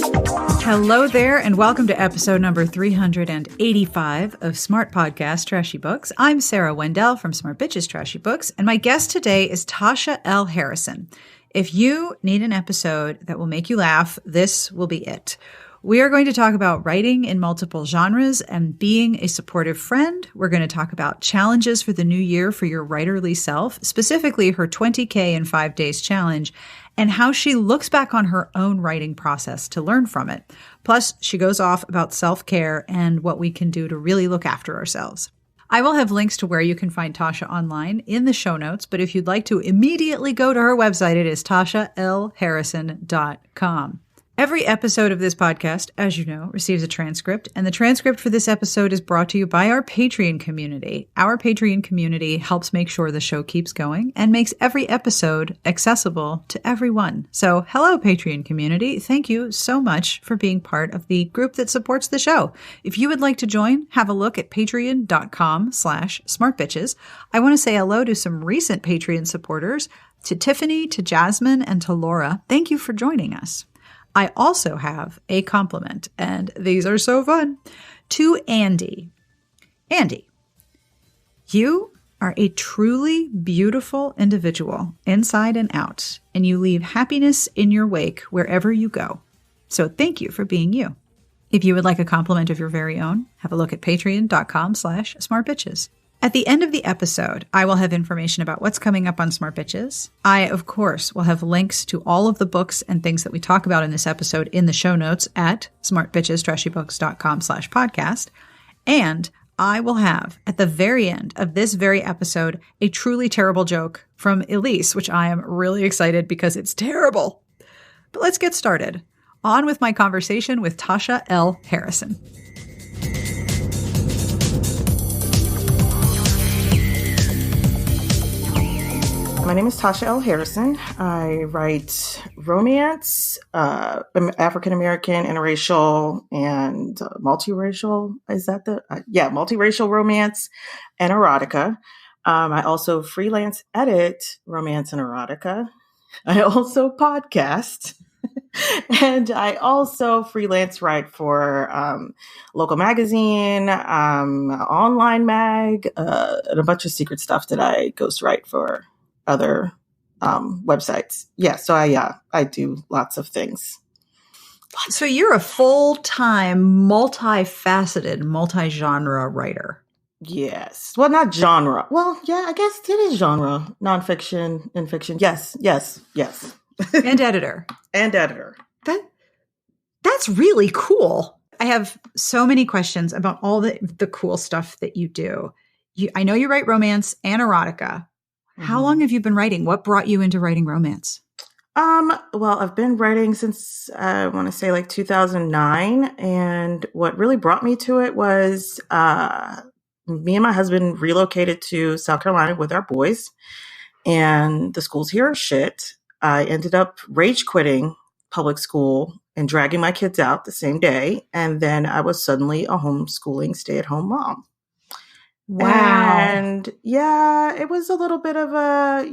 Hello there, and welcome to episode number 385 of Smart Podcast Trashy Books. I'm Sarah Wendell from Smart Bitches Trashy Books, and my guest today is Tasha L. Harrison. If you need an episode that will make you laugh, this will be it. We are going to talk about writing in multiple genres and being a supportive friend. We're going to talk about challenges for the new year for your writerly self, specifically her 20K in 5 days challenge, and how she looks back on her own writing process to learn from it. Plus, she goes off about self-care and what we can do to really look after ourselves. I will have links to where you can find Tasha online in the show notes, but if you'd like to immediately go to her website, it is tashalharrison.com. Every episode of this podcast, as you know, receives a transcript, and the transcript for this episode is brought to you by our Patreon community. Our Patreon community helps make sure the show keeps going and makes every episode accessible to everyone. So, hello, Patreon community. Thank you so much for being part of the group that supports the show. If you would like to join, have a look at patreon.com/smartbitches. I want to say hello to some recent Patreon supporters, to Tiffany, to Jasmine, and to Laura. Thank you for joining us. I also have a compliment, and these are so fun, to Andy. Andy, you are a truly beautiful individual inside and out, and you leave happiness in your wake wherever you go. So thank you for being you. If you would like a compliment of your very own, have a look at patreon.com/smartbitches. At the end of the episode, I will have information about what's coming up on Smart Bitches. I, of course, will have links to all of the books and things that we talk about in this episode in the show notes at smartbitchestrashybooks.com/podcast. And I will have, at the very end of this very episode, a truly terrible joke from Elise, which I am really excited because it's terrible. But let's get started. On with my conversation with Tasha L. Harrison. My name is Tasha L. Harrison. I write romance, African-American, interracial, and multiracial. Is that multiracial romance and erotica. I also freelance edit romance and erotica. I also podcast. And I also freelance write for local magazine, online mag, and a bunch of secret stuff that I ghostwrite for other websites. Yeah, so I do lots of things. So you're a full-time, multifaceted, multi-genre writer. Yes. Well, not genre. Well, yeah, I guess it is genre. Nonfiction and fiction. Yes. And editor. And editor. That's really cool. I have so many questions about all the cool stuff that you do. I know you write romance and erotica. How long have you been writing? What brought you into writing romance? Well, I've been writing since I want to say like 2009. And what really brought me to it was me and my husband relocated to South Carolina with our boys. And the schools here are shit. I ended up rage quitting public school and dragging my kids out the same day. And then I was suddenly a homeschooling stay-at-home mom. Wow. And yeah, it was a little bit of a,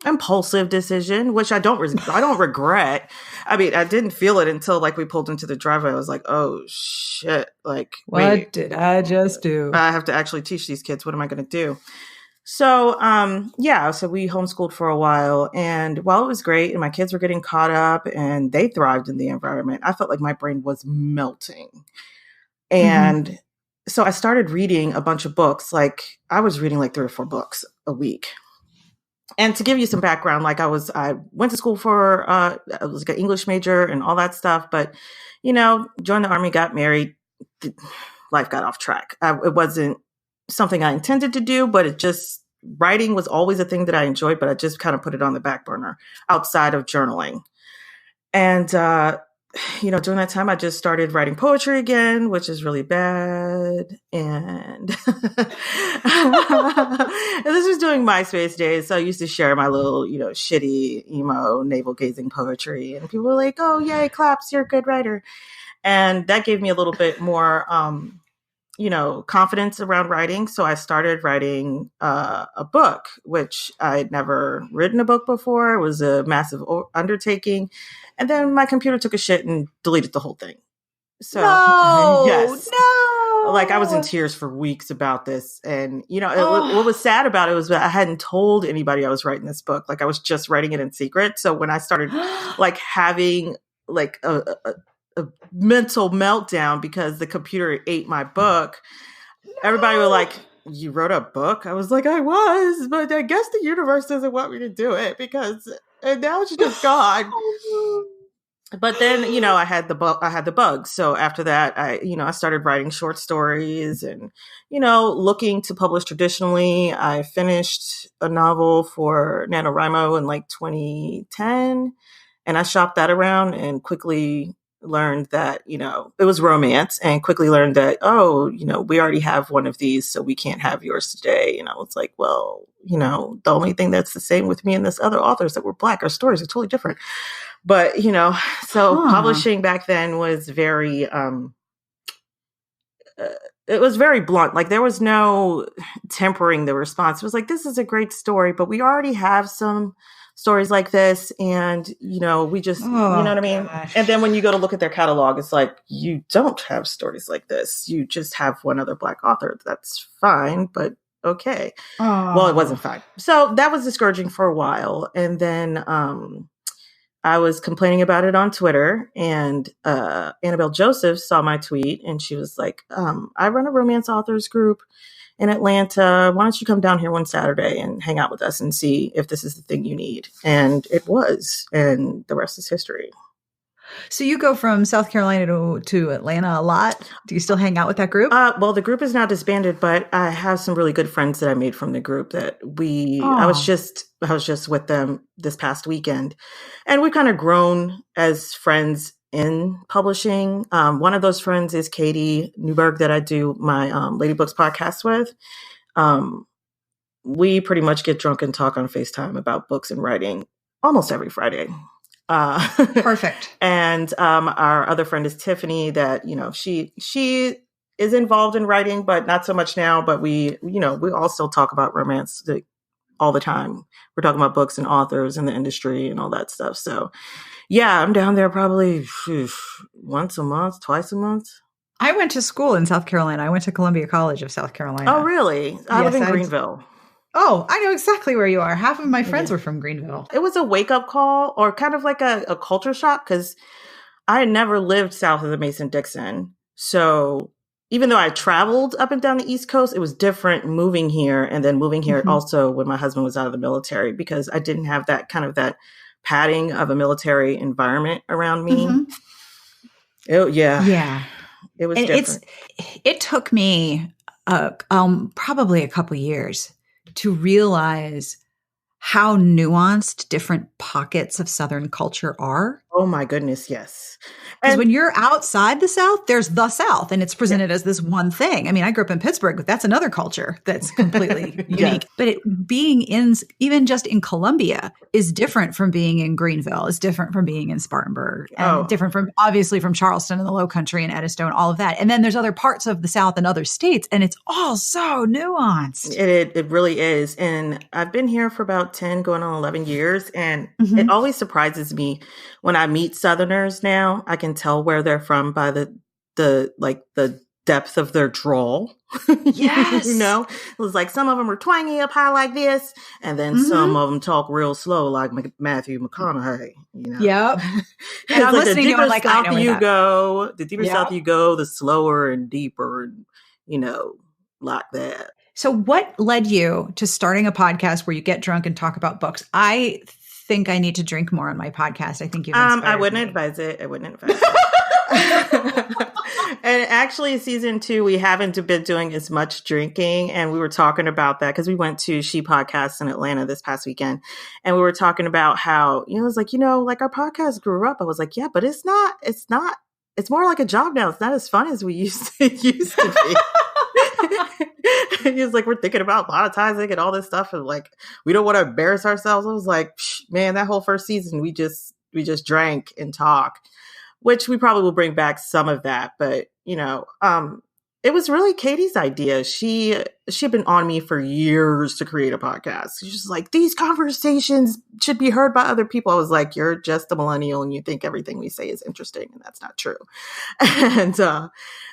impulsive decision, which I don't regret. I mean, I didn't feel it until like we pulled into the driveway. I was like, oh shit. Like, what did I just do? I have to actually teach these kids. What am I going to do? So, so we homeschooled for a while, and while it was great and my kids were getting caught up and they thrived in the environment, I felt like my brain was melting. And so I started reading a bunch of books. Like I was reading like 3 or 4 books a week. And to give you some background, like I went to school for, I was like an English major and all that stuff. But, joined the army, got married, life got off track. It wasn't something I intended to do, but writing was always a thing that I enjoyed, but I just kind of put it on the back burner outside of journaling. And, during that time, I just started writing poetry again, which is really bad. And this was during MySpace days. So I used to share my little, shitty, emo, navel-gazing poetry. And people were like, oh, yay, claps, you're a good writer. And that gave me a little bit more confidence around writing. So I started writing a book, which I'd never written a book before. It was a massive undertaking. And then my computer took a shit and deleted the whole thing. So, No, yes. Like I was in no. tears for weeks about this. And, what was sad about it was that I hadn't told anybody I was writing this book. Like I was just writing it in secret. So when I started like having like a mental meltdown because the computer ate my book, everybody was like, you wrote a book? I was like, I was, but I guess the universe doesn't want me to do it and now it's just gone. But then, I had the bug. So after that, I started writing short stories and, looking to publish traditionally. I finished a novel for NaNoWriMo in like 2010, and I shopped that around and quickly learned that, it was romance, and quickly learned that, we already have one of these, so we can't have yours today. And I was like, well, the only thing that's the same with me and this other author is that we're Black. Our stories are totally different. But, so publishing back then was very, it was very blunt. Like there was no tempering the response. It was like, this is a great story, but we already have some stories like this. And, we just, you know what I mean? Gosh. And then when you go to look at their catalog, it's like, you don't have stories like this. You just have one other Black author. That's fine, but okay. Well, it wasn't fine. So that was discouraging for a while. And then, I was complaining about it on Twitter, and Annabelle Joseph saw my tweet, and she was like, I run a romance authors group in Atlanta. Why don't you come down here one Saturday and hang out with us and see if this is the thing you need? And it was, and the rest is history. So you go from South Carolina to Atlanta a lot. Do you still hang out with that group? Well, the group is now disbanded, but I have some really good friends that I made from the group that I was just with them this past weekend, and we've kind of grown as friends in publishing. One of those friends is Katie Newberg that I do my Lady Books podcast with. We pretty much get drunk and talk on FaceTime about books and writing almost every Friday. Perfect. And our other friend is Tiffany that, she is involved in writing, but not so much now. But we all still talk about romance all the time. We're talking about books and authors and the industry and all that stuff. So yeah, I'm down there probably once a month, twice a month. I went to school in South Carolina. I went to Columbia College of South Carolina. Oh, really? I live in Greenville. Oh, I know exactly where you are. Half of my friends were from Greenville. It was a wake-up call, or kind of like a culture shock, because I had never lived south of the Mason-Dixon. So even though I traveled up and down the East Coast, it was different moving here, and then moving here also when my husband was out of the military, because I didn't have that kind of that padding of a military environment around me. Yeah. It was different. It took me probably a couple years to realize how nuanced different pockets of Southern culture are. Oh my goodness, yes. Because when you're outside the South, there's the South, and it's presented as this one thing. I mean, I grew up in Pittsburgh, but that's another culture that's completely unique. But being even just in Columbia is different from being in Greenville, is different from being in Spartanburg, and different from, obviously, from Charleston and the Low Country and Eddystone, all of that. And then there's other parts of the South and other states, and it's all so nuanced. It really is. And I've been here for about 10, going on 11 years, and it always surprises me when I meet Southerners now. I can tell where they're from by the depth of their drawl. Yes. It was like some of them are twangy up high like this, and then some of them talk real slow like Matthew McConaughey. Yep. And I'm like listening to it like, I know you go, the deeper south you go, the slower and deeper, and like that. So what led you to starting a podcast where you get drunk and talk about books? I think I need to drink more on my podcast. I think you've inspired I wouldn't me. advise it. And actually, season 2, we haven't been doing as much drinking. And we were talking about that because we went to She Podcast in Atlanta this past weekend. And we were talking about how, it's like, like our podcast grew up. I was like, yeah, but it's more like a job now. It's not as fun as we used to be. He was like, we're thinking about monetizing and all this stuff, and like we don't want to embarrass ourselves. I was like, man, that whole first season we just drank and talk, which we probably will bring back some of that. But It was really Katie's idea. She'd been on me for years to create a podcast. She's just like, these conversations should be heard by other people. I was like, you're just a millennial and you think everything we say is interesting, and that's not true. And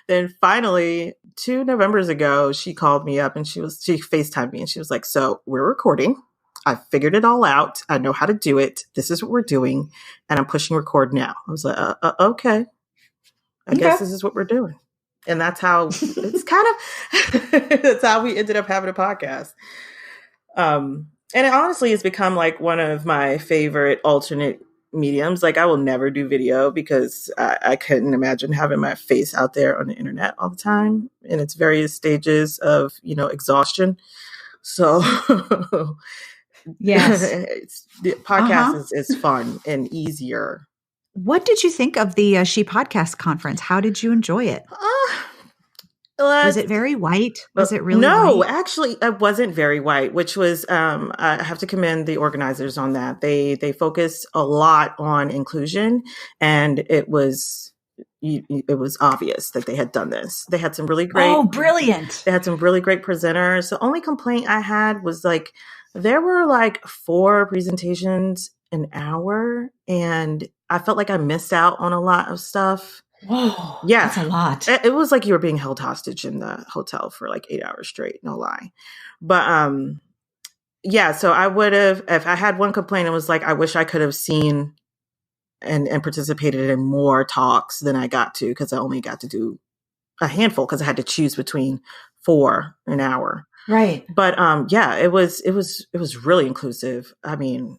then finally, 2 Novembers ago, she called me up and she FaceTimed me and she was like, so we're recording. I figured it all out. I know how to do it. This is what we're doing. And I'm pushing record now. I was like, okay. I guess this is what we're doing. And that's how it's kind of, that's how we ended up having a podcast. And it honestly has become like one of my favorite alternate mediums. Like I will never do video because I couldn't imagine having my face out there on the internet all the time in its various stages of, exhaustion. So yes, the podcast is fun and easier. What did you think of the She Podcast conference? How did you enjoy it? Was it very white? Was it really No, white? actually, it wasn't very white, which was, I have to commend the organizers on that. They focused a lot on inclusion, and it was obvious that they had done this. They had some really great. Oh, brilliant. They had some really great presenters. The only complaint I had was like, there were like 4 presentations an hour, and I felt like I missed out on a lot of stuff. Whoa, yeah, that's a lot. It was like you were being held hostage in the hotel for like 8 hours straight, no lie. But yeah, so I would have, if I had one complaint, it was like I wish I could have seen and participated in more talks than I got to, because I only got to do a handful because I had to choose between 4 an hour. Right. But yeah, it was really inclusive. I mean,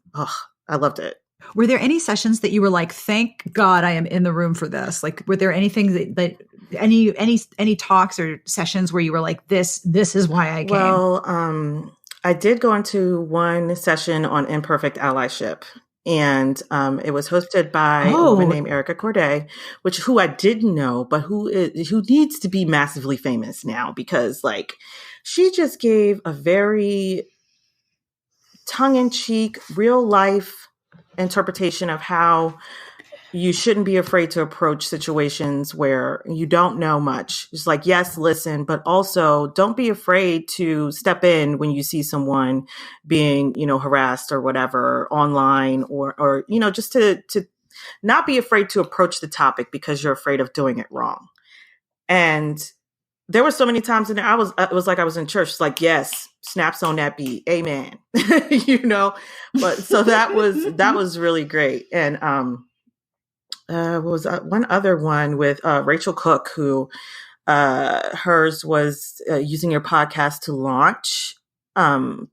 I loved it. Were there any sessions that you were like, thank God I am in the room for this? Like, were there anything that any talks or sessions where you were like, this is why I came? Well, I did go into one session on imperfect allyship, and it was hosted by a woman named Erica Corday, who I didn't know, but who needs to be massively famous now, because like she just gave a very tongue-in-cheek, real life interpretation of how you shouldn't be afraid to approach situations where you don't know much. It's like, yes, listen, but also don't be afraid to step in when you see someone being, harassed or whatever online, or just to not be afraid to approach the topic because you're afraid of doing it wrong. And there were so many times in there, it was like I was in church. It's like, yes, snaps on that beat. Amen. But so that was really great. And, what was one other one with Rachel Cook, who hers was using your podcast to launch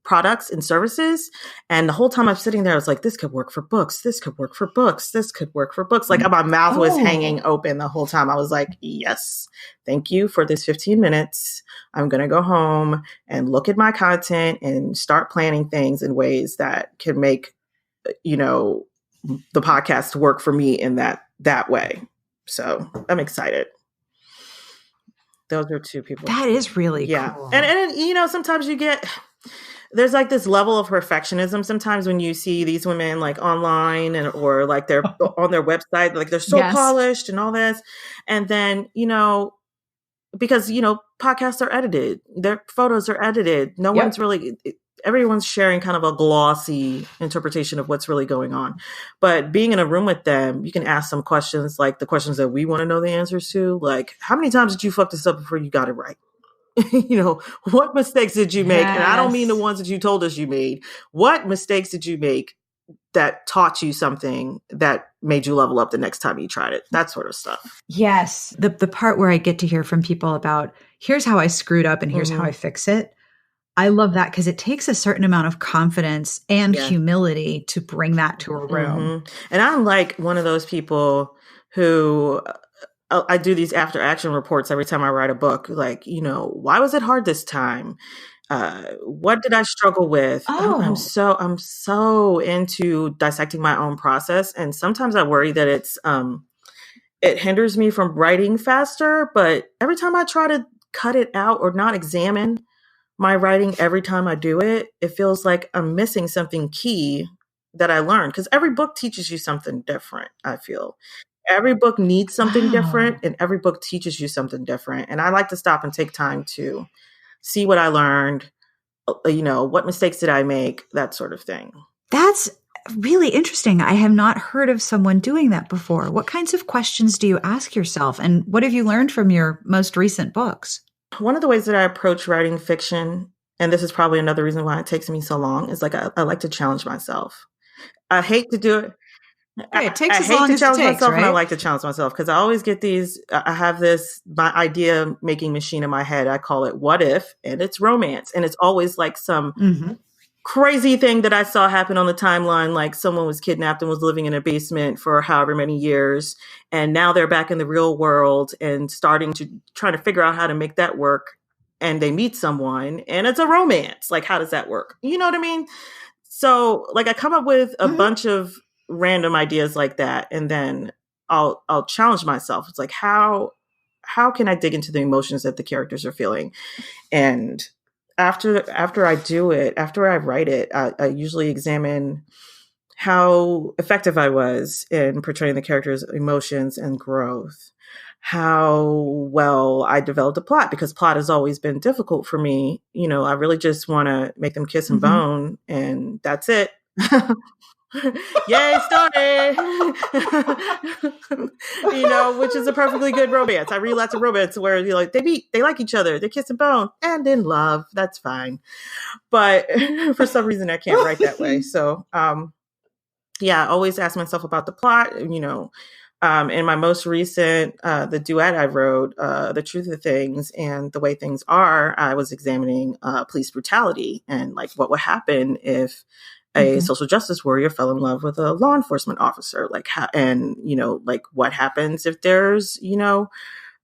products and services. And the whole time I'm sitting there, I was like, this could work for books. This could work for books. This could work for books. Like my mouth was hanging open the whole time. I was like, yes, thank you for this 15 minutes. I'm going to go home and look at my content and start planning things in ways that can make, the podcast work for me in that way. So I'm excited. Those are 2 people. That is really cool. And sometimes there's like this level of perfectionism sometimes when you see these women like online or like they're on their website, like they're so polished and all this. And then, because, podcasts are edited, their photos are edited. No one's really, everyone's sharing kind of a glossy interpretation of what's really going on. But being in a room with them, you can ask some questions, like the questions that we want to know the answers to. Like, how many times did you fuck this up before you got it right? What mistakes did you make? And I don't mean the ones that you told us you made. What mistakes did you make that taught you something that made you level up the next time you tried it? That sort of stuff. Yes. The part where I get to hear from people about, here's how I screwed up and here's how I fix it. I love that because it takes a certain amount of confidence and humility to bring that to a room. And I'm like one of those people who I do these after action reports every time I write a book. Like, why was it hard this time? What did I struggle with? I'm so into dissecting my own process. And sometimes I worry that it hinders me from writing faster. But every time I try to cut it out or not examine my writing every time I do it, it feels like I'm missing something key that I learned. Because every book teaches you something different, I feel. Every book needs something different, Wow. and every book teaches you something different. And I like to stop and take time to see what I learned, what mistakes did I make, that sort of thing. That's really interesting. I have not heard of someone doing that before. What kinds of questions do you ask yourself? And what have you learned from your most recent books? One of the ways that I approach writing fiction, and this is probably another reason why it takes me so long, is like I like to challenge myself. I hate to do it. Hey, it takes I as hate long to as it challenge takes, myself, and I right? like to challenge myself because I always get these. I have my idea making machine in my head. I call it "What If," and it's romance, and it's always like some Mm-hmm. crazy thing that I saw happen on the timeline, like someone was kidnapped and was living in a basement for however many years, and now they're back in the real world and trying to figure out how to make that work. And they meet someone, and it's a romance. Like, how does that work? You know what I mean? So, like, I come up with a Mm-hmm. bunch of random ideas like that, and then I'll challenge myself. It's like, how can I dig into the emotions that the characters are feeling? And after I do it, after I write it, I usually examine how effective I was in portraying the characters' emotions and growth, how well I developed a plot, because plot has always been difficult for me. I really just want to make them kiss and Mm-hmm. bone, and that's it. Yay, story! Which is a perfectly good romance. I read lots of romance where they meet, they like each other, they kiss and bone, and in love. That's fine. But for some reason, I can't write that way. So, yeah, I always ask myself about the plot. In my most recent, the duet I wrote, The Truth of Things and the Way Things Are, I was examining police brutality and like what would happen if a Mm-hmm. social justice warrior fell in love with a law enforcement officer, like how, and like what happens if there's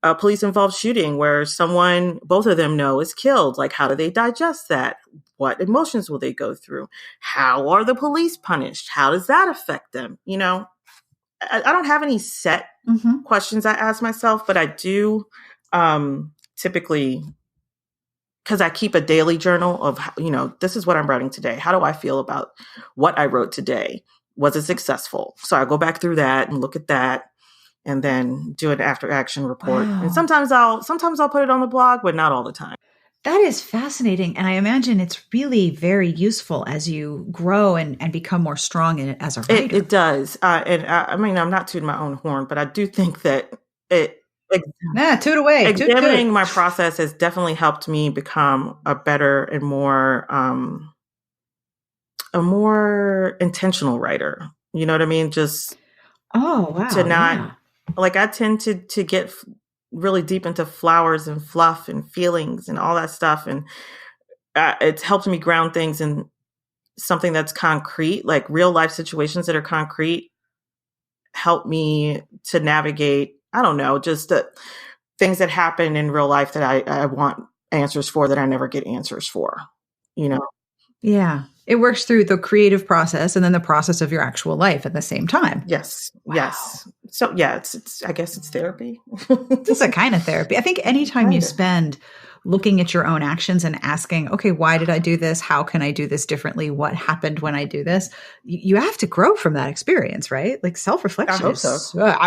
a police involved shooting where someone both of them know is killed. Like, how do they digest that? What emotions will they go through? How are the police punished? How does that affect them? I don't have any set Mm-hmm. questions I ask myself, but I do typically, because I keep a daily journal of, this is what I'm writing today. How do I feel about what I wrote today? Was it successful? So I go back through that and look at that and then do an after action report. And Wow. sometimes I'll put it on the blog, but not all the time. That is fascinating. And I imagine it's really very useful as you grow and become more strong in it as a It writer. does. And I mean, I'm not tooting my own horn, but I do think that it, Nah, toot away, toot toot. examining my process has definitely helped me become a better and a more intentional writer. You know what I mean? Just Oh, to wow. not, Yeah. like, I tend to get really deep into flowers and fluff and feelings and all that stuff. And it's helped me ground things in something that's concrete, like real life situations that are concrete, help me to navigate, I don't know, just the things that happen in real life that I want answers for that I never get answers for, you know? Yeah. It works through the creative process and then the process of your actual life at the same time. Yes. Wow. Yes. So yeah, I guess it's therapy. It's a kind of therapy. I think anytime you Kind of. spend looking at your own actions and asking, okay, why did I do this? How can I do this differently? What happened when I do this? You have to grow from that experience, right? Like self I reflection hope so.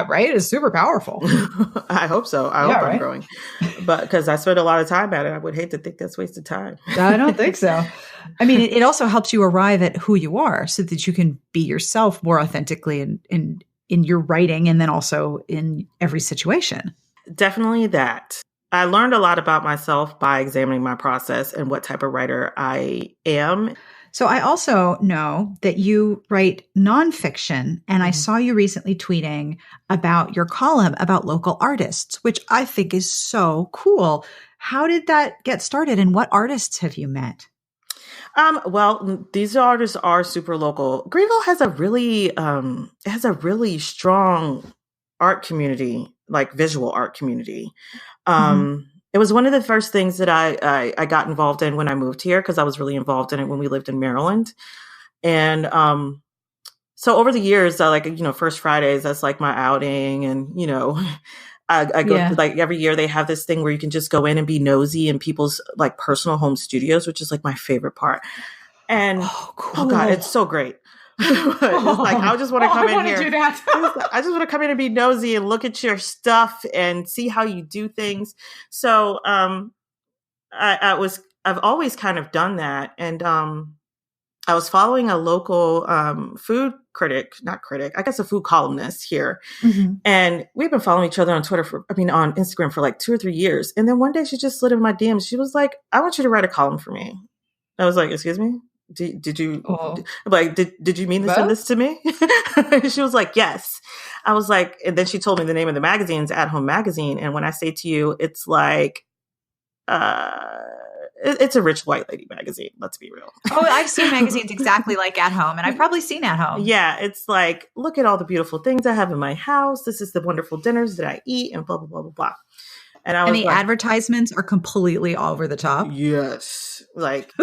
right, is super powerful. I hope so. I Yeah, hope I'm right. growing, but because I spend a lot of time at it, I would hate to think that's wasted time. I don't think so. I mean, it also helps you arrive at who you are so that you can be yourself more authentically in your writing and then also in every situation. Definitely that. I learned a lot about myself by examining my process and what type of writer I am. So I also know that you write nonfiction, and I Mhm. saw you recently tweeting about your column about local artists, which I think is so cool. How did that get started, and what artists have you met? Well, these artists are super local. Greenville has a really strong art community, like visual art community. Hmm. It was one of the first things that I got involved in when I moved here because I was really involved in it when we lived in Maryland. And so over the years, First Fridays, that's like my outing. And, I go to, Yeah. like, every year they have this thing where you can just go in and be nosy in people's like personal home studios, which is like my favorite part. And Oh, oh God, it's cool. so great. It's like, I just want to come in here. Do that. I just want to come in and be nosy and look at your stuff and see how you do things. So I've always kind of done that. And I was following a local food critic, not critic, I guess a food columnist here. Mm-hmm. And we've been following each other on on Instagram for like 2 or 3 years. And then one day she just slid in my DMs. She was like, I want you to write a column for me. I was like, excuse me? Did you did you mean to send this to me? She was like, yes. I was like, and then she told me the name of the magazine's At Home Magazine. And when I say to you, it's like, it's a rich white lady magazine. Let's be real. Oh, I've seen magazines exactly like At Home, and I've probably seen At Home. Yeah, it's like, look at all the beautiful things I have in my house. This is the wonderful dinners that I eat, and blah blah blah blah blah. And the advertisements are completely all over the top. Yes, like.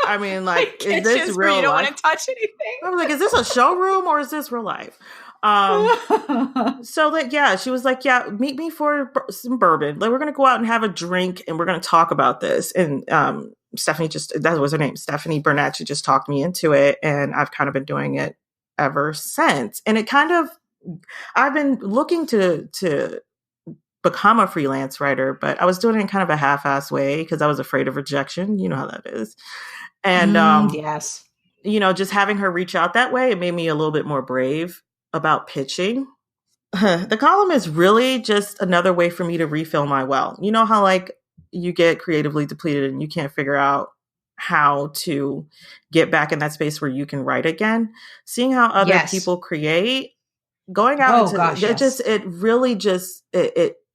I mean, like, is this real life? You don't want to touch anything. I was like, is this a showroom or is this real life? So that, yeah, she was like, yeah, meet me for some bourbon. Like, we're going to go out and have a drink and we're going to talk about this. And Stephanie that was her name, Stephanie Burnett. She just talked me into it. And I've kind of been doing it ever since. And it kind of, I've been looking to become a freelance writer, but I was doing it in kind of a half-ass way because I was afraid of rejection. You know how that is. And, yes, just having her reach out that way, it made me a little bit more brave about pitching. The column is really just another way for me to refill my well. You know how like you get creatively depleted and you can't figure out how to get back in that space where you can write again. Seeing how other people create, going out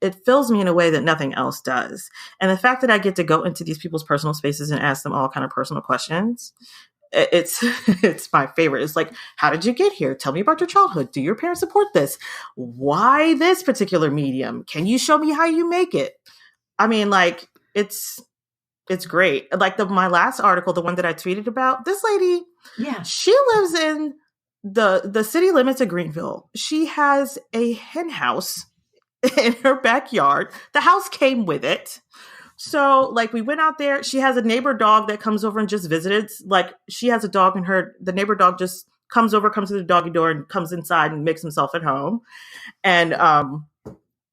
it fills me in a way that nothing else does. And the fact that I get to go into these people's personal spaces and ask them all kind of personal questions, it's my favorite. It's like, how did you get here? Tell me about your childhood. Do your parents support this? Why this particular medium? Can you show me how you make it? I mean, like, it's great. Like my last article, the one that I tweeted about, this lady, she lives in the city limits of Greenville. She has a hen house in her backyard. The house came with it. So like we went out there. She has a neighbor dog that comes over and just visited. Like she has a dog and the neighbor dog just comes to the doggy door and comes inside and makes himself at home. And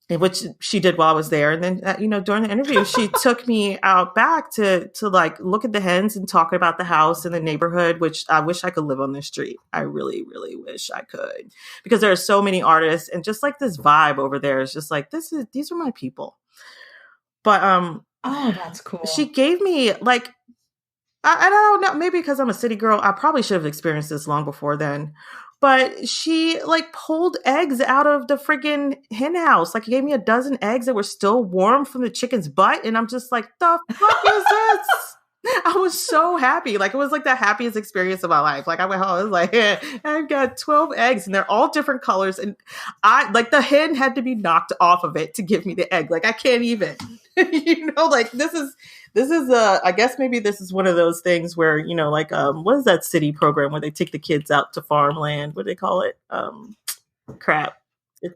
which she did while I was there. And then, during the interview, she took me out back to like look at the hens and talk about the house and the neighborhood, which I wish I could live on this street. I really, really wish I could, because there are so many artists and just like this vibe over there is just like, these are my people. But, oh, that's cool. She gave me like, I don't know, maybe because I'm a city girl, I probably should have experienced this long before then. But she like pulled eggs out of the freaking hen house. Like gave me a dozen eggs that were still warm from the chicken's butt. And I'm just like, the fuck is this? I was so happy. Like it was like the happiest experience of my life. Like I went home, I was like, yeah, I've got 12 eggs and they're all different colors. And the hen had to be knocked off of it to give me the egg. Like I can't even, like this is I guess maybe this is one of those things where, like, what is that city program where they take the kids out to farmland? What do they call it? Crap.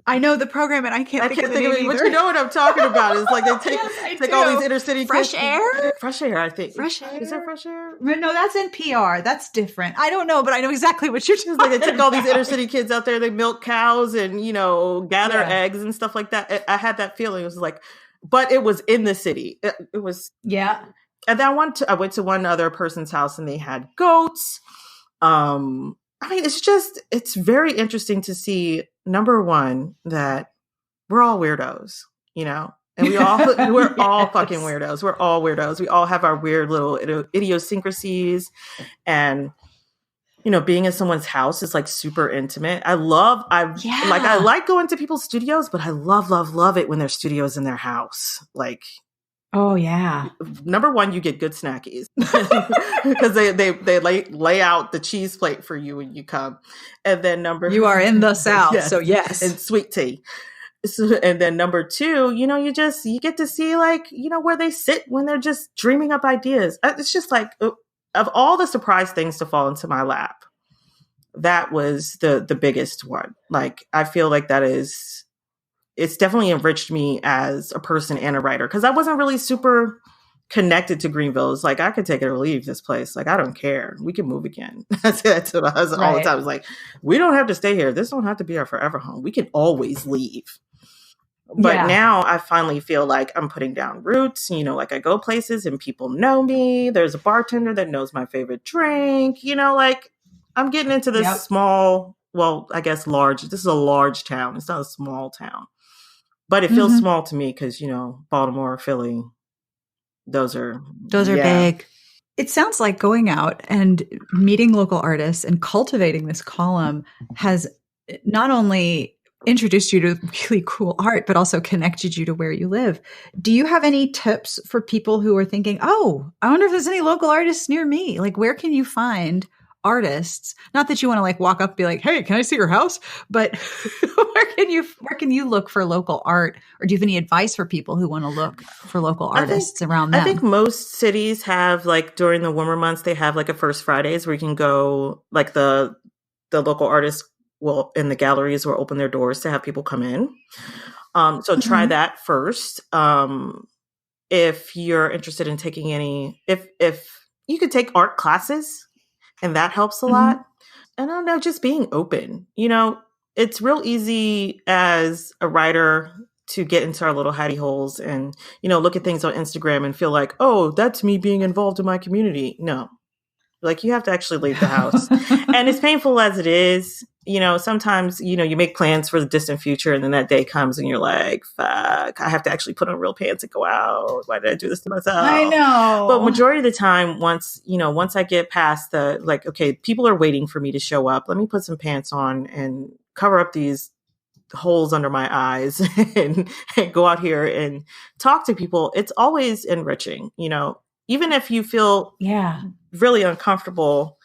I know the program and I can't think of it. But you know what I'm talking about. It's like they take all these inner city Fresh kids. Air? Fresh Air, I think. Fresh Air? Is there Fresh Air? No, that's NPR. That's different. I don't know, but I know exactly what you're talking about. Like they took all these inner city kids out there, they milk cows and, gather eggs and stuff like that. I had that feeling. It was like, but it was in the city. It was. Yeah. And then I went to one other person's house and they had goats. I mean, it's very interesting to see, number one, that we're all weirdos, and we're all fucking weirdos. We're all weirdos. We all have our weird little idiosyncrasies, and being in someone's house is like super intimate. I like going to people's studios, but I love it when their studio's in their house. Like, oh yeah. Number one, you get good snackies because they lay out the cheese plate for you when you come, and then you are in the South, yes, so yes, and sweet tea. So, and then number two, you get to see like where they sit when they're just dreaming up ideas. It's just like, of all the surprise things to fall into my lap, that was the biggest one. Like I feel like it's definitely enriched me as a person and a writer, because I wasn't really super connected to Greenville. It's like, I could take it or leave this place. Like, I don't care. We can move again. I say that to my husband all the time. It's like, we don't have to stay here. This don't have to be our forever home. We can always leave. But now I finally feel like I'm putting down roots. You know, like I go places and people know me. There's a bartender that knows my favorite drink. You know, like I'm getting into this small, well, I guess large. This is a large town. It's not a small town. But it feels small to me because, you know, Baltimore, Philly, those are big. It sounds like going out and meeting local artists and cultivating this column has not only introduced you to really cool art, but also connected you to where you live. Do you have any tips for people who are thinking, oh, I wonder if there's any local artists near me? Like, where can you find artists? Not that you want to like walk up and be like, hey, can I see your house? But where can you look for local art? Or do you have any advice for people who want to look for local artists around them? I think most cities have, like, during the warmer months, they have like a First Fridays where you can go, like the local artists will, in the galleries, will open their doors to have people come in. So try that first. If you're interested in taking any, if you could take art classes, and that helps a lot. I don't know, just being open. You know, it's real easy as a writer to get into our little hidey holes and, you know, look at things on Instagram and feel like, oh, that's me being involved in my community. No, like you have to actually leave the house. And as painful as it is, you know, sometimes, you know, you make plans for the distant future and then that day comes and you're like, fuck, I have to actually put on real pants and go out. Why did I do this to myself? I know. But majority of the time, once I get past the, like, okay, people are waiting for me to show up. Let me put some pants on and cover up these holes under my eyes and go out here and talk to people. It's always enriching, you know, even if you feel really uncomfortable.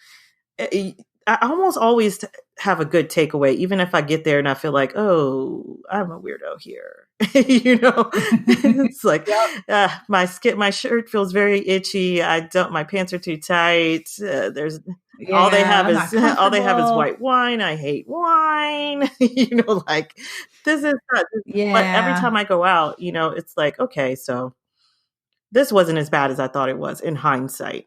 I almost always have a good takeaway, even if I get there and I feel like, oh, I'm a weirdo here. You know, it's like my shirt feels very itchy. My pants are too tight. All they have is white wine. I hate wine. You know, like this is not. But every time I go out, you know, it's like, okay, so this wasn't as bad as I thought it was in hindsight.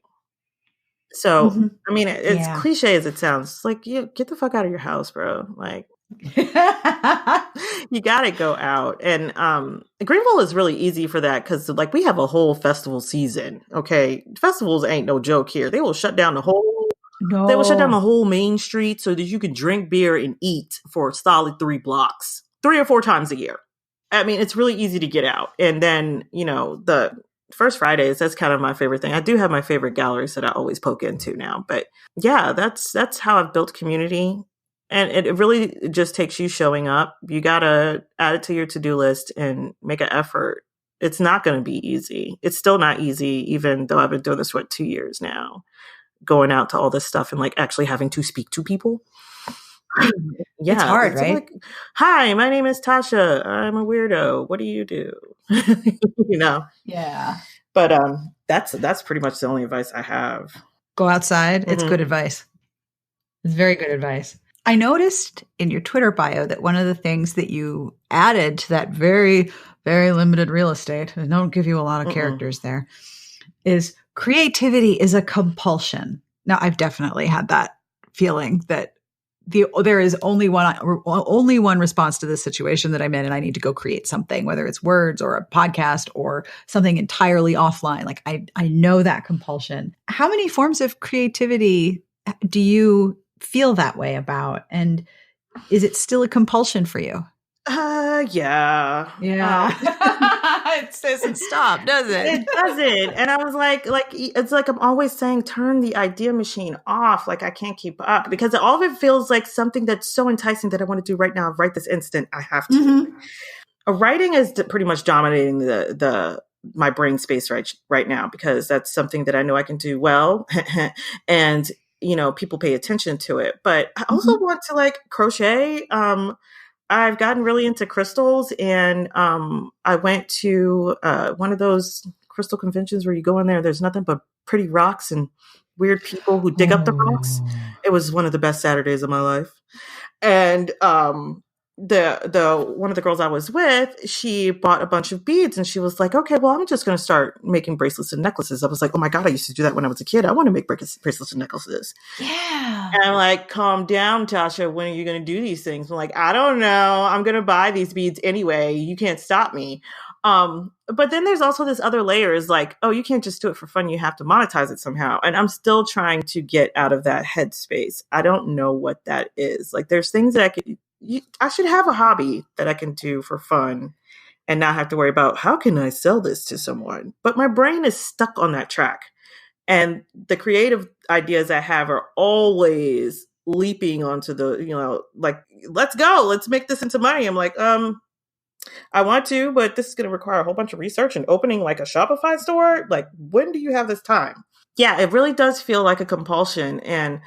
So, I mean, it's cliche as it sounds. It's like, get the fuck out of your house, bro. Like, you got to go out. And Greenville is really easy for that because, like, we have a whole festival season. Okay, festivals ain't no joke here. They will shut down the whole main street so that you can drink beer and eat for a solid 3 blocks, 3 or 4 times a year. I mean, it's really easy to get out. And then, you know, the First Fridays, that's kind of my favorite thing. I do have my favorite galleries that I always poke into now. But yeah, that's how I've built community. And it really just takes you showing up. You got to add it to your to-do list and make an effort. It's not going to be easy. It's still not easy, even though I've been doing this for 2 years now, going out to all this stuff and like actually having to speak to people. Yeah, it's hard, right? Like, hi, my name is Tasha. I'm a weirdo. What do you do? You know? Yeah. But that's pretty much the only advice I have. Go outside. It's good advice. It's very good advice. I noticed in your Twitter bio that one of the things that you added to that very, very limited real estate, and don't give you a lot of characters there, is creativity is a compulsion. Now, I've definitely had that feeling that there is only one response to this situation that I'm in, and I need to go create something, whether it's words or a podcast or something entirely offline. Like I know that compulsion. How many forms of creativity do you feel that way about? And is it still a compulsion for you? Yeah. It doesn't stop, does it? It doesn't. And I was like, it's like I'm always saying, turn the idea machine off. Like I can't keep up because all of it feels like something that's so enticing that I want to do right now, right this instant. I have to. Writing is pretty much dominating my brain space right now because that's something that I know I can do well, and you know people pay attention to it. But I also want to like crochet. I've gotten really into crystals, and I went to one of those crystal conventions where you go in there, there's nothing but pretty rocks and weird people who dig up the rocks. It was one of the best Saturdays of my life. And the one of the girls I was with, she bought a bunch of beads and she was like, okay, well, I'm just going to start making bracelets and necklaces. I was like, oh my God, I used to do that when I was a kid. I want to make bracelets and necklaces. Yeah. And I'm like, calm down, Tasha. When are you going to do these things? I'm like, I don't know. I'm going to buy these beads anyway. You can't stop me. But then there's also this other layer is like, oh, you can't just do it for fun. You have to monetize it somehow. And I'm still trying to get out of that headspace. I don't know what that is. Like, there's things that I should have a hobby that I can do for fun and not have to worry about how can I sell this to someone. But my brain is stuck on that track. And the creative ideas I have are always leaping onto the, like, let's go, let's make this into money. I'm like, I want to, but this is going to require a whole bunch of research and opening like a Shopify store. Like, when do you have this time? Yeah, it really does feel like a compulsion. And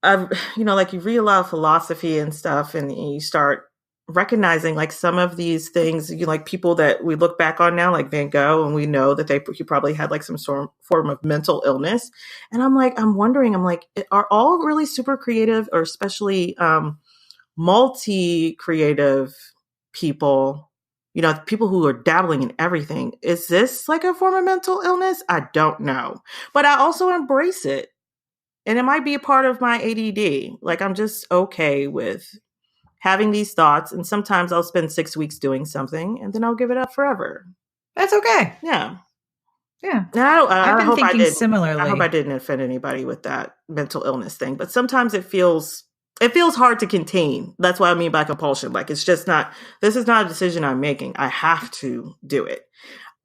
like you read a lot of philosophy and stuff, and you start recognizing like some of these things, like people that we look back on now, like Van Gogh, and we know that he probably had like some form of mental illness. And I'm wondering, are all really super creative, or especially multi-creative people, people who are dabbling in everything, is this like a form of mental illness? I don't know, but I also embrace it. And it might be a part of my ADD. Like, I'm just okay with having these thoughts. And sometimes I'll spend 6 weeks doing something and then I'll give it up forever. That's okay. Yeah. Yeah. I've been thinking similarly. I hope I didn't offend anybody with that mental illness thing. But sometimes it feels hard to contain. That's what I mean by compulsion. Like, it's just this is not a decision I'm making. I have to do it.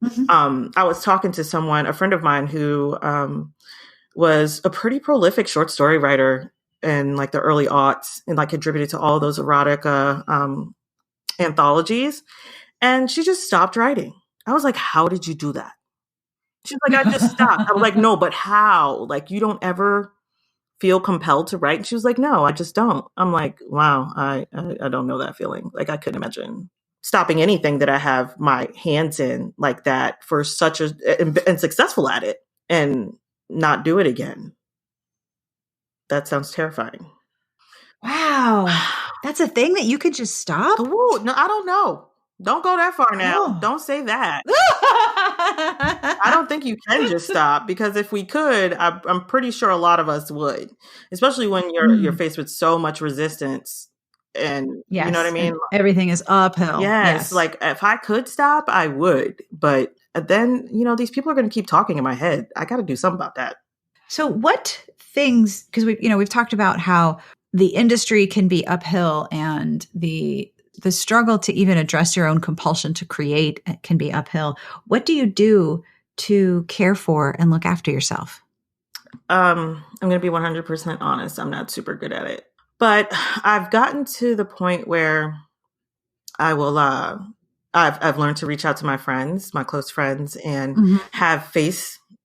Mm-hmm. I was talking to a friend of mine who, was a pretty prolific short story writer in like the early aughts, and like contributed to all those erotica anthologies. And she just stopped writing. I was like, how did you do that? She's like, I just stopped. I was like, no, but how? Like, you don't ever feel compelled to write? And she was like, no, I just don't. I'm like, wow, I don't know that feeling. Like, I couldn't imagine stopping anything that I have my hands in like that for and successful at it, and not do it again. That sounds terrifying. Wow. That's a thing that you could just stop? Ooh, no, I don't know. Don't go that far now. Oh. Don't say that. I don't think you can just stop, because if we could, I'm pretty sure a lot of us would, especially when you're faced with so much resistance. And yes, you know what I mean? Everything is uphill. Yes. Like, if I could stop, I would. But then, these people are going to keep talking in my head. I got to do something about that. So what things, because we've talked about how the industry can be uphill, and the struggle to even address your own compulsion to create can be uphill. What do you do to care for and look after yourself? I'm going to be 100% honest. I'm not super good at it, but I've gotten to the point where I will, I've learned to reach out to my friends, my close friends, and have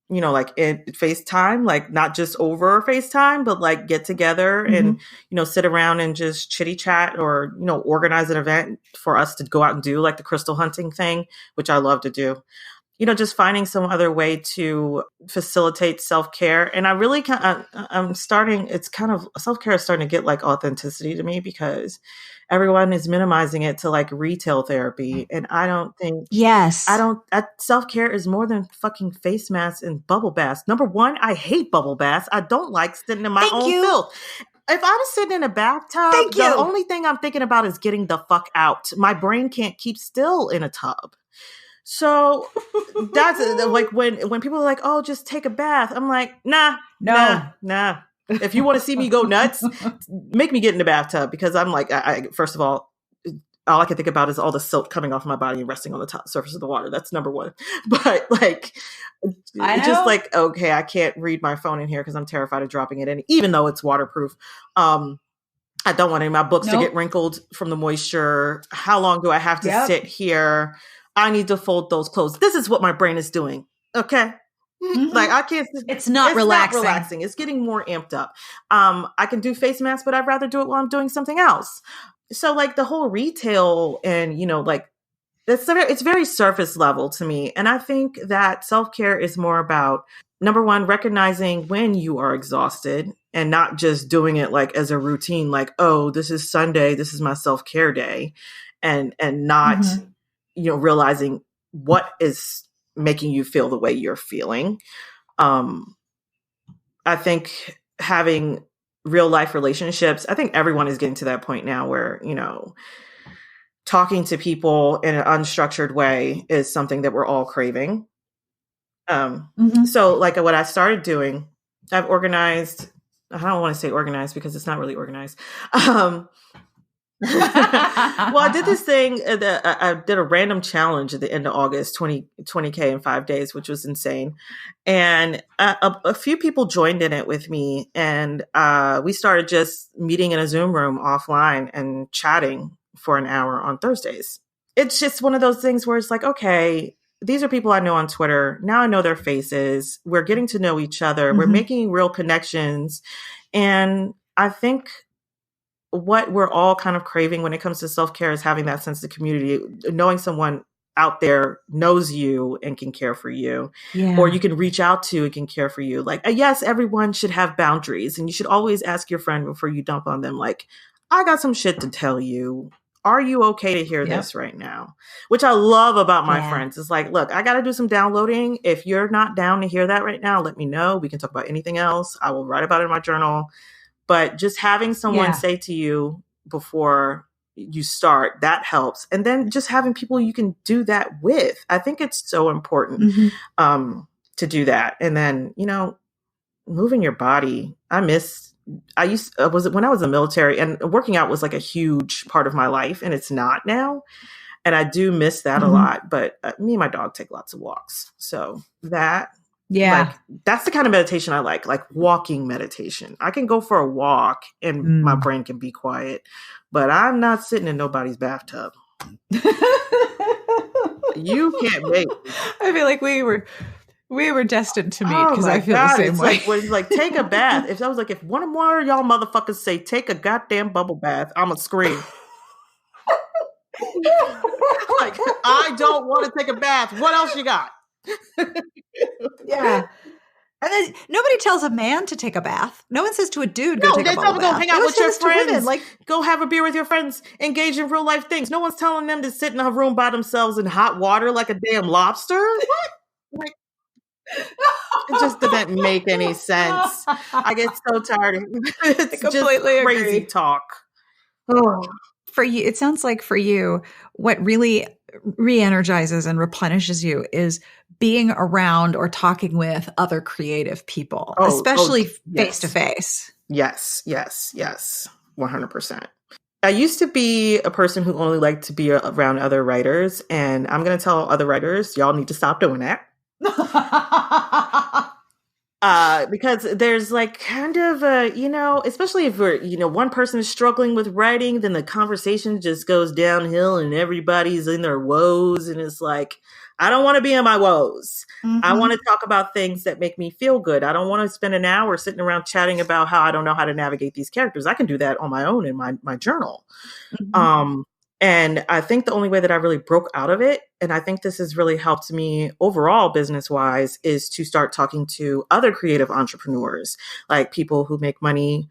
like FaceTime, like not just over FaceTime, but like get together and, sit around and just chitty chat, or, organize an event for us to go out and do, like the crystal hunting thing, which I love to do. Just finding some other way to facilitate self-care. And I really self-care is starting to get like authenticity to me, because everyone is minimizing it to like retail therapy. And I don't think, self-care is more than fucking face masks and bubble baths. Number one, I hate bubble baths. I don't like sitting in my own filth. If I was sitting in a bathtub, the only thing I'm thinking about is getting the fuck out. My brain can't keep still in a tub. So that's like when people are like, oh, just take a bath. I'm like, nah. If you want to see me go nuts, make me get in the bathtub, because I'm like, first of all I can think about is all the silt coming off my body and resting on the top surface of the water. That's number one. But like, just like, okay, I can't read my phone in here because I'm terrified of dropping it in, even though it's waterproof. I don't want any of my books to get wrinkled from the moisture. How long do I have to sit here? I need to fold those clothes. This is what my brain is doing. Okay. Like, I can't. It's not relaxing. Not relaxing. It's getting more amped up. I can do face masks, but I'd rather do it while I'm doing something else. So like the whole retail and, like it's very surface level to me. And I think that self-care is more about, number one, recognizing when you are exhausted and not just doing it like as a routine, like, oh, this is Sunday, this is my self-care day, and not, realizing what is making you feel the way you're feeling. I think having real life relationships, I think everyone is getting to that point now where, talking to people in an unstructured way is something that we're all craving. So like what I started doing, I've organized, I don't want to say organized because it's not really organized. Well, I did this thing that I did a random challenge at the end of August, 20K in 5 days, which was insane. And a few people joined in it with me, and we started just meeting in a Zoom room offline and chatting for an hour on Thursdays. It's just one of those things where it's like, okay, these are people I know on Twitter. Now I know their faces. We're getting to know each other. We're making real connections. And I think what we're all kind of craving when it comes to self-care is having that sense of community, knowing someone out there knows you and can care for you, or you can reach out to and can care for you. Like, yes, everyone should have boundaries, and you should always ask your friend before you dump on them. Like, I got some shit to tell you. Are you okay to hear this right now? Which I love about my friends. It's like, look, I got to do some downloading. If you're not down to hear that right now, let me know. We can talk about anything else. I will write about it in my journal. But just having someone say to you before you start, that helps. And then just having people you can do that with. I think it's so important to do that. And then, moving your body. When I was in the military, and working out was like a huge part of my life, and it's not now. And I do miss that a lot. But me and my dog take lots of walks. So that... like, that's the kind of meditation I like walking meditation. I can go for a walk and my brain can be quiet, but I'm not sitting in nobody's bathtub. You can't make me. I feel like we were destined to meet because I feel the same way. Like, take a bath. If one more of y'all motherfuckers say take a goddamn bubble bath, I'm gonna scream. Like, I don't want to take a bath. What else you got? And then nobody tells a man to take a bath. No one says to a dude, go take a bubble bath. Go hang out with your friends. Go have a beer with your friends. Engage in real life things. No one's telling them to sit in a room by themselves in hot water like a damn lobster. What? Like, it just doesn't make any sense. I get so tired of it. It's just crazy talk. Oh. For you, it sounds like for you, what really re-energizes and replenishes you is being around or talking with other creative people, especially face to face. Yes. 100%. I used to be a person who only liked to be around other writers, and I'm going to tell other writers, y'all need to stop doing that. Because there's like kind of especially if we're, one person is struggling with writing, then the conversation just goes downhill and everybody's in their woes. And it's like, I don't want to be in my woes. I want to talk about things that make me feel good. I don't want to spend an hour sitting around chatting about how I don't know how to navigate these characters. I can do that on my own in my journal. And I think the only way that I really broke out of it, and I think this has really helped me overall business-wise, is to start talking to other creative entrepreneurs, like people who make money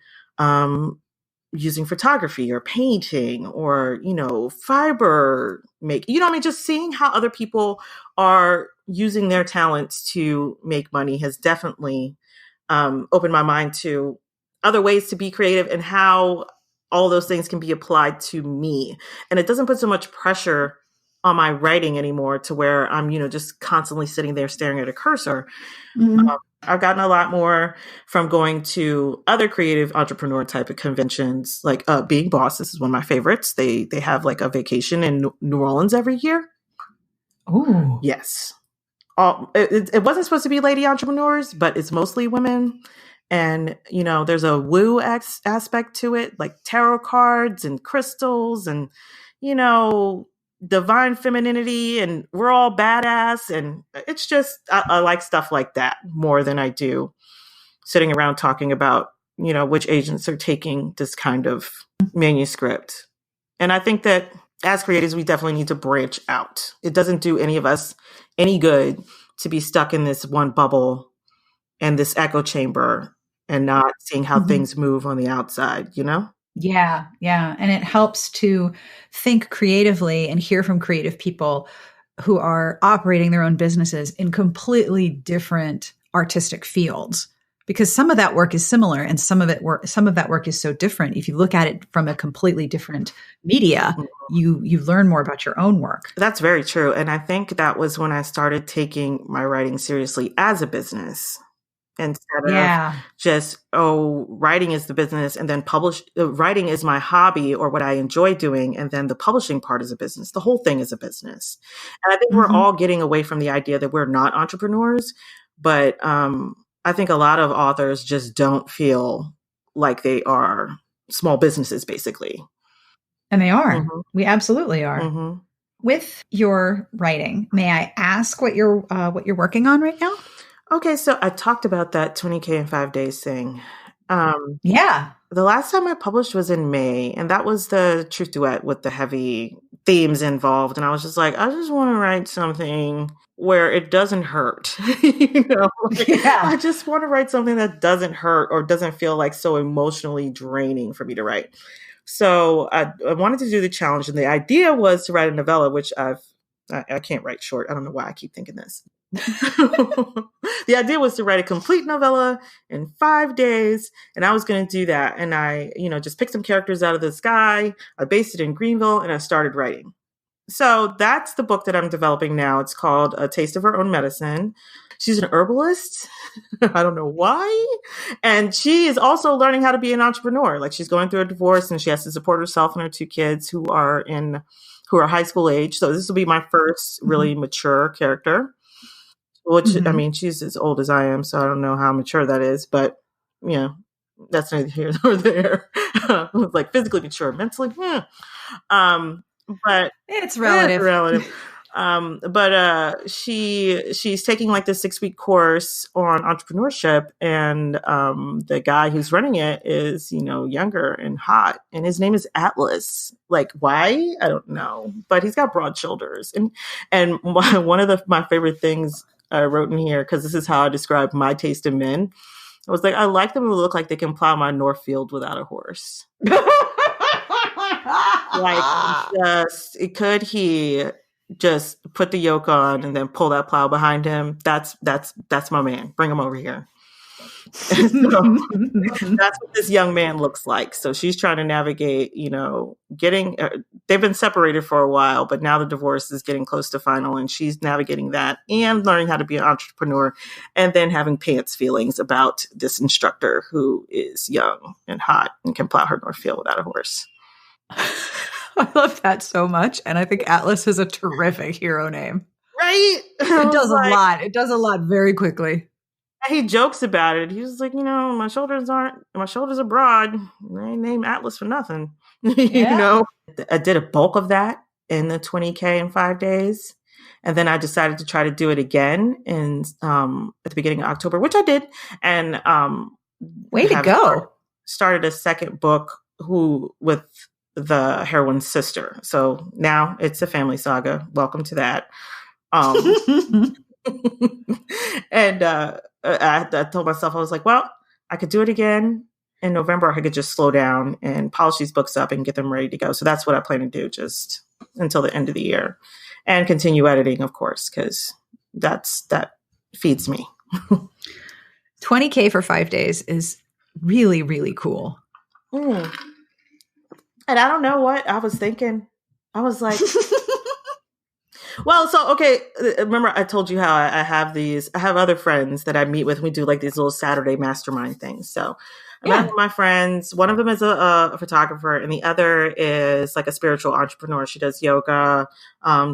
using photography or painting or, fiber just seeing how other people are using their talents to make money has definitely opened my mind to other ways to be creative and how all those things can be applied to me. And it doesn't put so much pressure on my writing anymore to where I'm, just constantly sitting there staring at a cursor. I've gotten a lot more from going to other creative entrepreneur type of conventions, like Being Boss. This is one of my favorites. They have like a vacation in New Orleans every year. Oh, yes. It wasn't supposed to be lady entrepreneurs, but it's mostly women. And, there's a woo aspect to it, like tarot cards and crystals and, divine femininity, and we're all badass. And it's just, I like stuff like that more than I do sitting around talking about, which agents are taking this kind of manuscript. And I think that as creatives, we definitely need to branch out. It doesn't do any of us any good to be stuck in this one bubble and this echo chamber and not seeing how Mhm. things move on the outside, you know? Yeah, yeah. And it helps to think creatively and hear from creative people who are operating their own businesses in completely different artistic fields. Because some of that work is similar and some of that work is so different. If you look at it from a completely different media, you learn more about your own work. That's very true. And I think that was when I started taking my writing seriously as a business instead of Yeah. just, oh, writing is the business and then writing is my hobby or what I enjoy doing. And then the publishing part is a business. The whole thing is a business. And I think we're Mhm. all getting away from the idea that we're not entrepreneurs. But I think a lot of authors just don't feel like they are small businesses, basically. And they are. Hmm. We absolutely are. Hmm. With your writing, may I ask what you're working on right now? Okay, so I talked about that 20K in 5 days thing. Um, Yeah. the last time I published was in May, and that was the truth duet with the heavy themes involved. And I was just like, I just want to write something where it doesn't hurt. Like, I Yeah. just want to write something that doesn't hurt or doesn't feel like so emotionally draining for me to write. So I wanted to do the challenge, and the idea was to write a novella, which I can't write short. I don't know why I keep thinking this. The idea was to write a complete novella in 5 days, and I was going to do that. And I, just picked some characters out of the sky. I based it in Greenville, and I started writing. So that's the book that I'm developing now. It's called A Taste of Her Own Medicine. She's an herbalist. I don't know why. And she is also learning how to be an entrepreneur. Like, she's going through a divorce and she has to support herself and her two kids who are high school age. So this will be my first really Mhm. mature character. Which, I Mhm. mean, she's as old as I am, so I don't know how mature that is, but that's neither here nor there. Like, physically mature, mentally, yeah. Um, but It's it's relative. relative. But she's taking like this 6 week course on entrepreneurship, and the guy who's running it is, younger and hot, and his name is Atlas. Like, why? I don't know, but he's got broad shoulders, and one of my favorite things I wrote in here, because this is how I describe my taste in men. I was like, I like them who look like they can plow my Northfield without a horse. Like, could he just put the yoke on and then pull that plow behind him? That's my man. Bring him over here. And so that's what this young man looks like. So she's trying to navigate, getting, they've been separated for a while, but now the divorce is getting close to final, and she's navigating that and learning how to be an entrepreneur, and then having pants feelings about this instructor who is young and hot and can plow her Northfield without a horse. I love that so much. And I think Atlas is a terrific hero name. Right? I It was does a like, lot. It does a lot very quickly. he jokes about it. He was like, my shoulders are broad. They ain't named Atlas for nothing. Yeah. I did a bulk of that in the 20K in 5 days. And then I decided to try to do it again at the beginning of October, which I did. And Way to go. started a second book with the heroine's sister. So now it's a family saga. Welcome to that. Um, and I told myself, I was like, well, I could do it again in November. I could just slow down and polish these books up and get them ready to go. So that's what I plan to do, just until the end of the year, and continue editing, of course, because that feeds me. 20K for 5 days is really, really cool. Mm. And I don't know what I was thinking. I was like, well, so, okay, remember I told you how I have other friends that I meet with. We do like these little Saturday mastermind things. So I met Yeah. with my friends. One of them is a photographer, and the other is like a spiritual entrepreneur. She does yoga.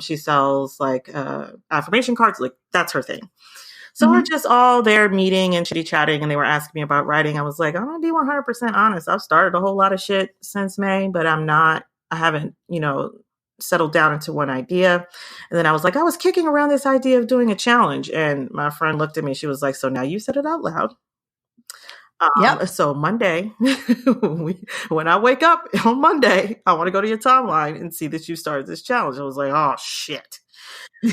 She sells like affirmation cards. Like, that's her thing. So we're just all there meeting and chitty chatting, and they were asking me about writing. I was like, I'm gonna be 100% honest. I've started a whole lot of shit since May, but I haven't, settled down into one idea. And then I was like, I was kicking around this idea of doing a challenge. And my friend looked at me. She was like, so now you said it out loud. Yep. So Monday, when I wake up on Monday, I want to go to your timeline and see that you started this challenge. I was like, oh shit. So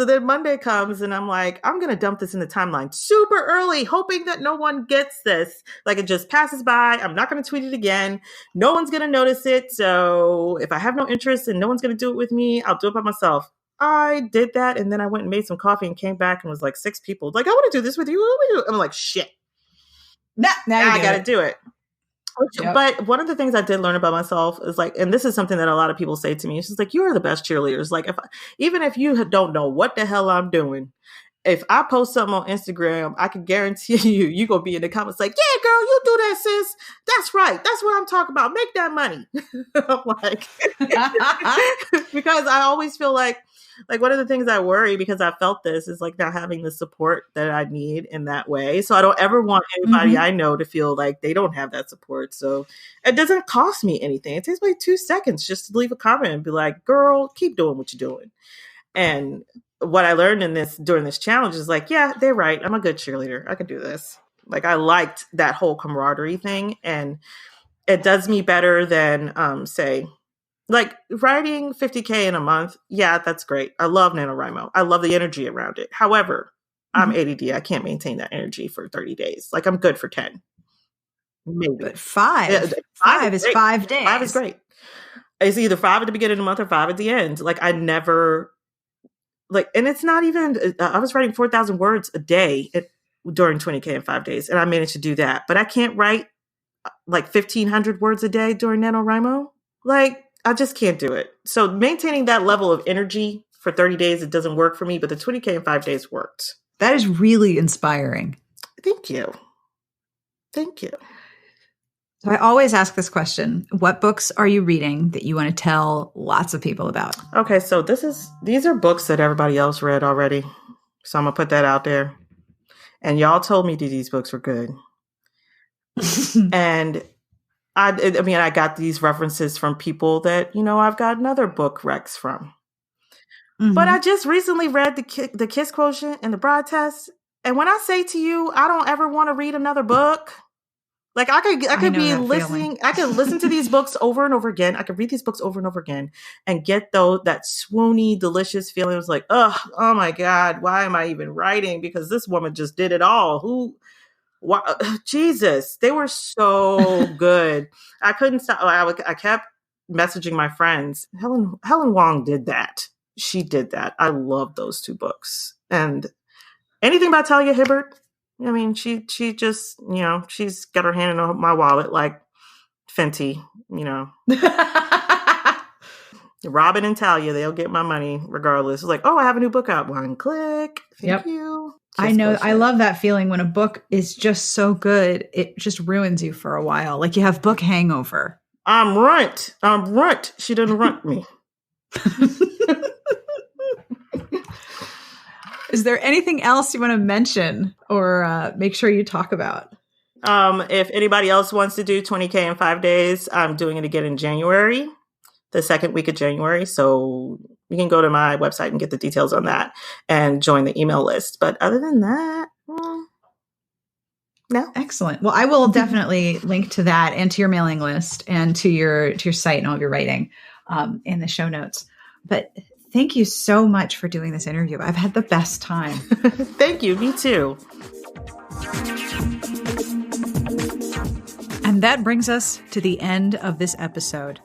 then Monday comes and I'm like, I'm going to dump this in the timeline super early, hoping that no one gets this. Like it just passes by. I'm not going to tweet it again. No one's going to notice it. So if I have no interest and no one's going to do it with me, I'll do it by myself. I did that. And then I went and made some coffee and came back and was like 6 people like, I want to do this with you. What do we do? I'm like, shit. Now I got to do it. Yep. But one of the things I did learn about myself is like, and this is something that a lot of people say to me, it's just like, you are the best cheerleaders. Like even if you don't know what the hell I'm doing, if I post something on Instagram, I can guarantee you're going to be in the comments like, yeah, girl, you do that, sis. That's right. That's what I'm talking about. Make that money. I'm like, because I always feel like one of the things I worry because I felt this is like not having the support that I need in that way. So I don't ever want anybody I know to feel like they don't have that support. So it doesn't cost me anything. It takes like 2 seconds just to leave a comment and be like, girl, keep doing what you're doing. And what I learned during this challenge is like, yeah, they're right. I'm a good cheerleader. I can do this. Like I liked that whole camaraderie thing, and it does me better than say like writing 50K in a month. Yeah, that's great. I love NaNoWriMo. I love the energy around it. However, I'm ADD. I can't maintain that energy for 30 days. Like I'm good for 10. Maybe. But 5 is 5 days. 5 is great. It's either 5 at the beginning of the month or 5 at the end. Like I never and it's not even, I was writing 4,000 words a day during 20K in 5 days. And I managed to do that, but I can't write like 1,500 words a day during NaNoWriMo. Like I just can't do it. So maintaining that level of energy for 30 days, it doesn't work for me, but the 20K in 5 days worked. That is really inspiring. Thank you. Thank you. So I always ask this question: what books are you reading that you want to tell lots of people about? Okay, so these are books that everybody else read already. So I'm gonna put that out there. And y'all told me that these books were good. And I got these references from people that, I've gotten other book recs from. But I just recently read the Kiss Quotient and the Bride Test. And when I say to you, I don't ever want to read another book. Like I could be listening. I could listen to these books over and over again. I could read these books over and over again and get that swoony, delicious feeling. It was like, oh my God, why am I even writing? Because this woman just did it all. Jesus, they were so good. I couldn't stop. I kept messaging my friends. Helen Wong did that. She did that. I love those 2 books. And anything by Talia Hibbert. I mean, she just, she's got her hand in my wallet like Fenty, Robin and Talia, they'll get my money regardless. It's like, oh, I have a new book out. 1 click. Thank you. I know. I love that feeling when a book is just so good. It just ruins you for a while. Like you have book hangover. I'm runt. She didn't runt me. Is there anything else you want to mention or make sure you talk about? If anybody else wants to do 20K in 5 days, I'm doing it again in January, the second week of January. So you can go to my website and get the details on that and join the email list. But other than that, no. Excellent. Well, I will definitely link to that and to your mailing list and to your site and all of your writing in the show notes. But thank you so much for doing this interview. I've had the best time. Thank you. Me too. And that brings us to the end of this episode.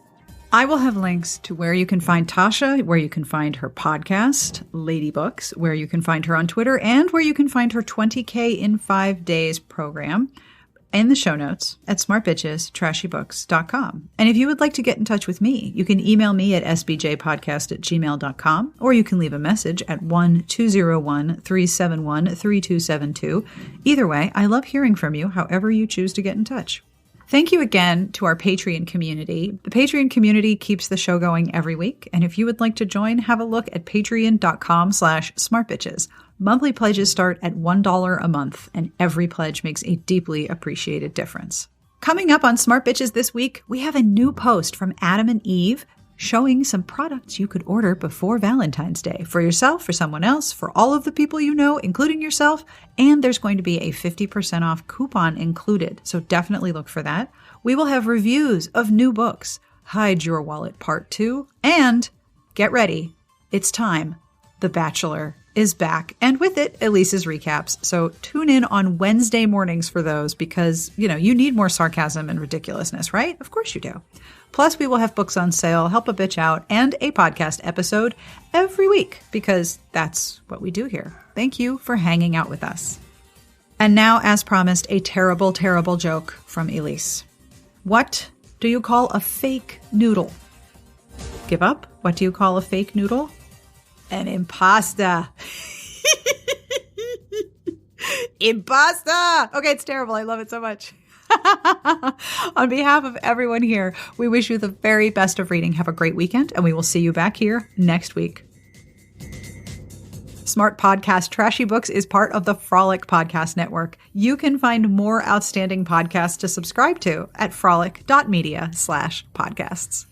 I will have links to where you can find Tasha, where you can find her podcast, Lady Books, where you can find her on Twitter, and where you can find her 20K in 5 days program in the show notes at smartbitchestrashybooks.com. And if you would like to get in touch with me, you can email me at sbjpodcast@gmail.com, or you can leave a message at 1-201-371-3272. Either way, I love hearing from you, however you choose to get in touch. Thank you again to our Patreon community. The Patreon community keeps the show going every week. And if you would like to join, have a look at patreon.com/smartbitches. Monthly pledges start at $1 a month, and every pledge makes a deeply appreciated difference. Coming up on Smart Bitches this week, we have a new post from Adam and Eve showing some products you could order before Valentine's Day for yourself, for someone else, for all of the people you know, including yourself. And there's going to be a 50% off coupon included. So definitely look for that. We will have reviews of new books, Hide Your Wallet Part 2, and get ready. It's time. The Bachelor is back, and with it, Elise's recaps. So tune in on Wednesday mornings for those because, you need more sarcasm and ridiculousness, right? Of course you do. Plus, we will have books on sale, Help a Bitch Out, and a podcast episode every week because that's what we do here. Thank you for hanging out with us. And now, as promised, a terrible, terrible joke from Elise. What do you call a fake noodle? Give up? What do you call a fake noodle? An impasta. Impasta! Okay, it's terrible. I love it so much. On behalf of everyone here, we wish you the very best of reading. Have a great weekend, and we will see you back here next week. Smart Podcast Trashy Books is part of the Frolic Podcast Network. You can find more outstanding podcasts to subscribe to at frolic.media/podcasts.